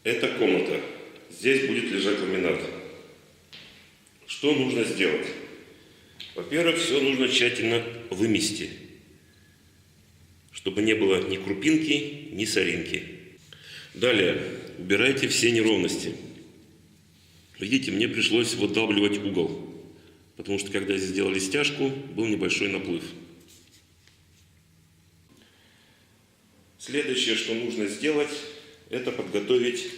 Это комната. Здесь будет лежать ламинат. Что нужно сделать? Во-первых, все нужно тщательно вымести, чтобы не было ни крупинки, ни соринки. Далее, убирайте все неровности. Видите, мне пришлось выдавливать угол, потому что когда здесь делали стяжку, был небольшой наплыв. Следующее, что нужно сделать, это подготовить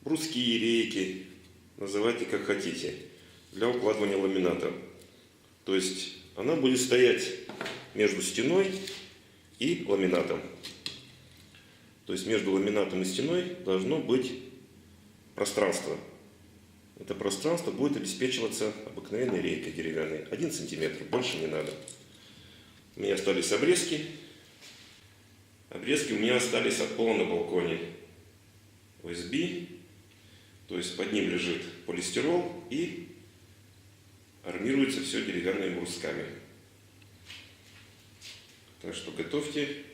бруски, рейки, называйте как хотите, для укладывания ламината. То есть она будет стоять между стеной и ламинатом. То есть между ламинатом и стеной должно быть пространство. Это пространство будет обеспечиваться обыкновенной рейкой деревянной. 1 сантиметр, больше не надо. У меня остались обрезки. Обрезки у меня остались от пола на балконе. ОСБ, то есть под ним лежит полистирол и армируется все деревянными брусками. Так что готовьте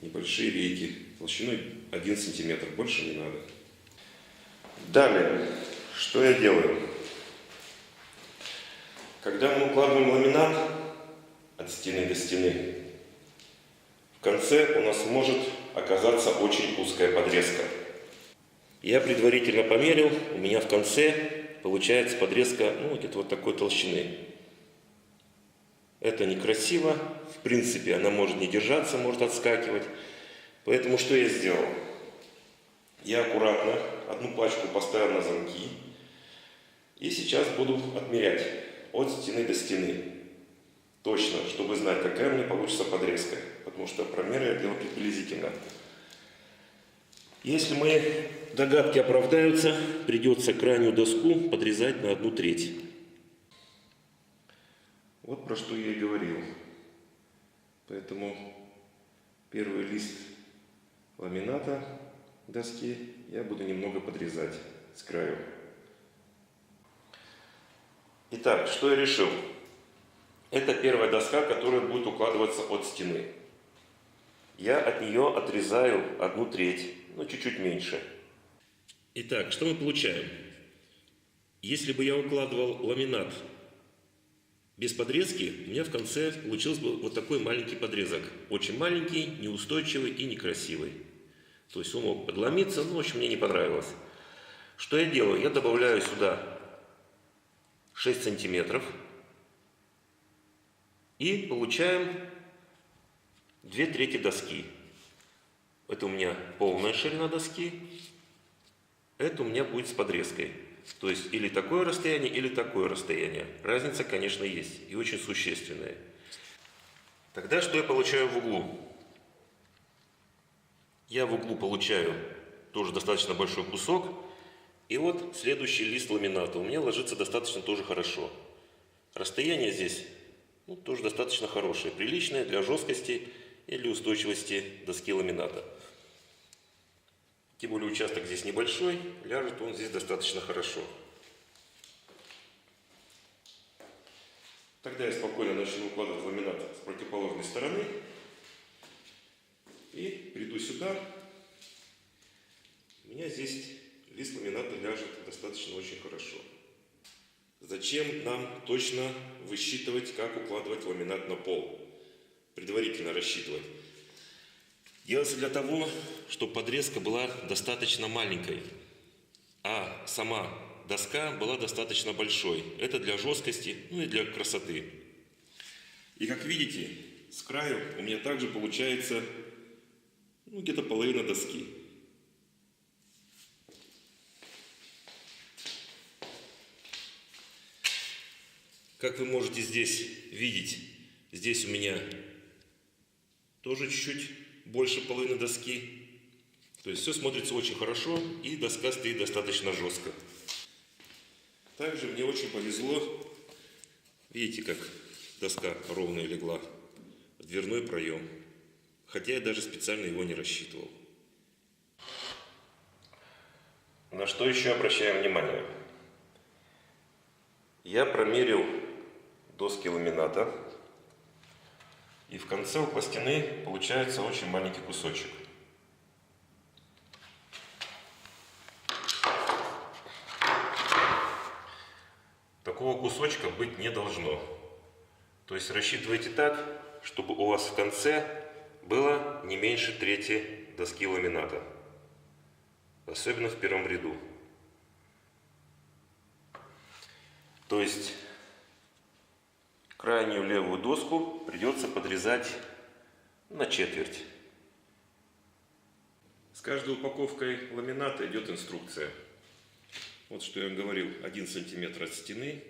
небольшие рейки толщиной 1 сантиметр, больше не надо. Далее, что я делаю? Когда мы укладываем ламинат от стены до стены, в конце у нас может оказаться очень узкая подрезка. Я предварительно померил, у меня в конце получается подрезка где-то вот такой толщины. Это некрасиво, в принципе она может не держаться, может отскакивать. Поэтому что я сделал? Я аккуратно одну пачку поставил на замки и сейчас буду отмерять от стены до стены. Точно, чтобы знать, какая у меня получится подрезка, потому что промеры я делал приблизительно. Если мои догадки оправдаются, придется крайнюю доску подрезать на 1/3. Вот про что я и говорил. Поэтому первый лист ламината доски я буду немного подрезать с краю. Итак, что я решил? Это первая доска, которая будет укладываться от стены. Я от нее отрезаю 1/3, чуть-чуть меньше. Итак, что мы получаем? Если бы я укладывал ламинат без подрезки, у меня в конце получился бы вот такой маленький подрезок. Очень маленький, неустойчивый и некрасивый. То есть он мог подломиться, в общем, мне не понравилось. Что я делаю? Я добавляю сюда 6 сантиметров. И получаем 2/3 доски. Это у меня полная ширина доски. Это у меня будет с подрезкой. То есть или такое расстояние, или такое расстояние. Разница, конечно, есть. И очень существенная. Тогда что я получаю в углу? Я в углу получаю тоже достаточно большой кусок. И вот следующий лист ламината у меня ложится достаточно тоже хорошо. Расстояние здесь тоже достаточно хорошее, приличное для жесткости и для устойчивости доски ламината. Тем более участок здесь небольшой, ляжет он здесь достаточно хорошо. Тогда я спокойно начну укладывать ламинат с противоположной стороны. И приду сюда. У меня здесь лист ламината ляжет достаточно очень хорошо. Зачем нам точно высчитывать, как укладывать ламинат на пол? Предварительно рассчитывать. Делается для того, чтобы подрезка была достаточно маленькой, а сама доска была достаточно большой. Это для жесткости, и для красоты. И как видите, с краю у меня также получается где-то половина доски. Как вы можете здесь видеть, здесь у меня тоже чуть-чуть больше половины доски. То есть все смотрится очень хорошо, и доска стоит достаточно жестко. Также мне очень повезло, видите, как доска ровно легла в дверной проем. Хотя я даже специально его не рассчитывал. На что еще обращаем внимание? Я промерил доски ламината, и в конце около стены получается очень маленький кусочек. такого кусочка быть не должно. То есть рассчитывайте так, чтобы у вас в конце было не меньше трети доски ламината. Особенно в первом ряду. То есть крайнюю левую доску придется подрезать на четверть. С каждой упаковкой ламината идет инструкция. Вот что я говорил, 1 сантиметр от стены.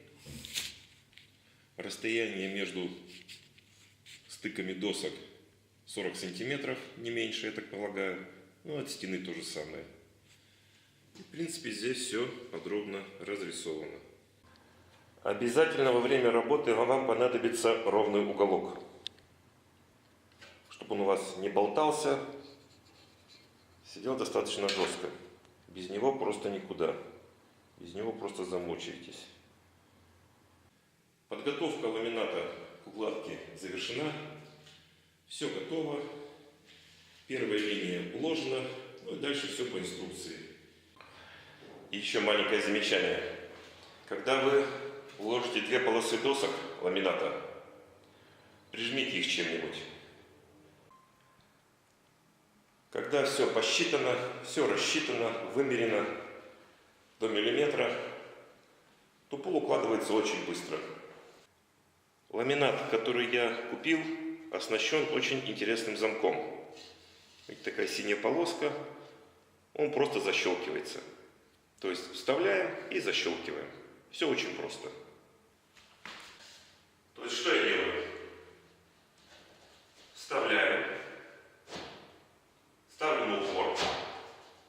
Расстояние между стыками досок 40 сантиметров, не меньше, я так полагаю. Ну, от стены то же самое. И, в принципе, здесь все подробно разрисовано. Обязательно во время работы вам понадобится ровный уголок. Чтобы он у вас не болтался, сидел достаточно жестко. Без него просто никуда. Без него просто замучаетесь. Подготовка ламината к укладке завершена. Все готово. Первая линия уложена. Ну и дальше все по инструкции. И еще маленькое замечание. Когда вы уложите 2 полосы досок ламината, прижмите их чем-нибудь. Когда все посчитано, все рассчитано, вымерено до миллиметра, то пол укладывается очень быстро. Ламинат, который я купил, оснащен очень интересным замком. Видите, такая синяя полоска, он просто защелкивается. То есть вставляем и защелкиваем. Все очень просто. То есть что я делаю? Вставляю. Ставлю на упор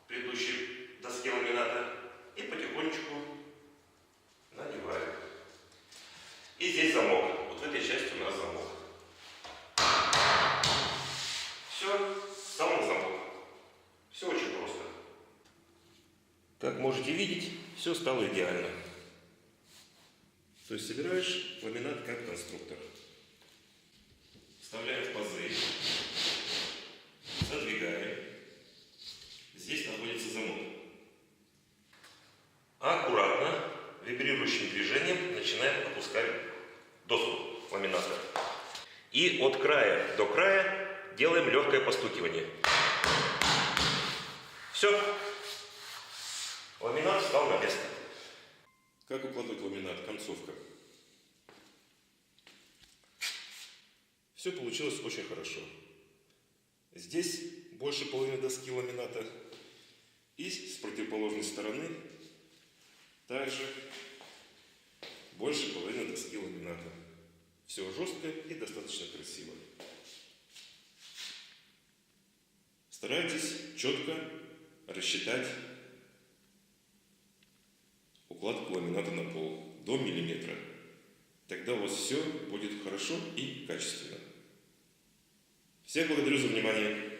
предыдущей доске ламината и потихонечку надеваю. И здесь замок. Вот в этой части у нас замок. Все, стал на замок. Все очень просто. Как можете видеть, все стало идеально. То есть собираешь ламинат как конструктор. Вставляем в пазы. Задвигаем. Здесь находится замок. Аккуратно, вибрирующим движением начинаем опускать доску ламината. И от края до края делаем легкое постукивание. Все. Ламинат встал на место. Как укладывать ламинат? Концовка. Все получилось очень хорошо. Здесь больше половины доски ламината. И с противоположной стороны также больше половины доски ламината. Все жестко и достаточно красиво. Старайтесь четко рассчитать укладку ламината на пол до миллиметра. Тогда у вас все будет хорошо и качественно. Всех благодарю за внимание.